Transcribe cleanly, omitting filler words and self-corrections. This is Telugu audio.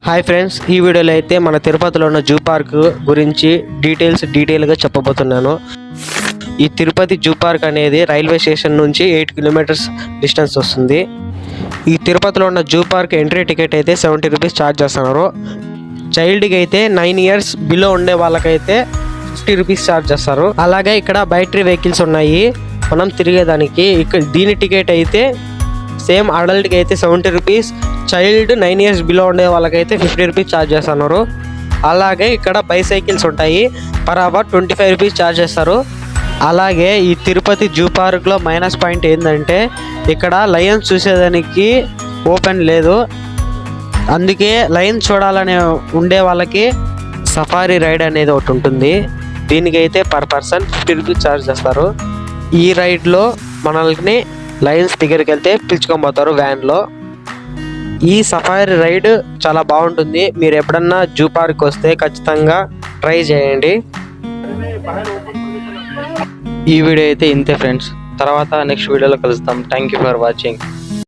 హాయ్ ఫ్రెండ్స్, ఈ వీడియోలో అయితే మన తిరుపతిలో ఉన్న జూ పార్క్ గురించి డీటెయిల్గా చెప్పబోతున్నాను. ఈ తిరుపతి జూ పార్క్ అనేది రైల్వే స్టేషన్ నుంచి 8 కిలోమీటర్స్ డిస్టెన్స్ వస్తుంది. ఈ తిరుపతిలో ఉన్న జూ పార్క్ ఎంట్రీ టికెట్ అయితే 70 రూపీస్ ఛార్జ్ చేస్తున్నారు. చైల్డ్కి అయితే 9 ఇయర్స్ బిలో ఉండే వాళ్ళకైతే 50 రూపీస్ ఛార్జ్ చేస్తారు. అలాగే ఇక్కడ బ్యాటరీ వెహికల్స్ ఉన్నాయి మనం తిరిగేదానికి. ఇక్కడ దీని టికెట్ అయితే సేమ్ అడల్ట్కి అయితే 70 రూపీస్, చైల్డ్ 9 ఇయర్స్ బిలో ఉండే వాళ్ళకైతే 50 రూపీస్ ఛార్జ్ చేస్తున్నారు. అలాగే ఇక్కడ బైసైకిల్స్ ఉంటాయి, పర్ అవర్ 25 రూపీస్ ఛార్జ్ చేస్తారు. అలాగే ఈ తిరుపతి జూ పార్క్లో మైనస్ పాయింట్ ఏంటంటే ఇక్కడ లయన్స్ చూసేదానికి ఓపెన్ లేదు. అందుకే లయన్స్ చూడాలనే ఉండే వాళ్ళకి సఫారీ రైడ్ అనేది ఒకటి ఉంటుంది. దీనికైతే పర్ పర్సన్ 50 రూపీస్ ఛార్జ్ చేస్తారు. ఈ రైడ్లో మనల్ని లయన్స్ దగ్గరికి వెళ్తే పిలుచుకొని పోతారు వ్యాన్లో. ఈ సఫారీ రైడ్ చాలా బాగుంటుంది. మీరు ఎప్పుడన్నా జూ పార్క్ వస్తే ఖచ్చితంగా ట్రై చేయండి. ఈ వీడియో అయితే ఇంతే ఫ్రెండ్స్. తర్వాత నెక్స్ట్ వీడియోలో కలుస్తాం. Thank you for watching.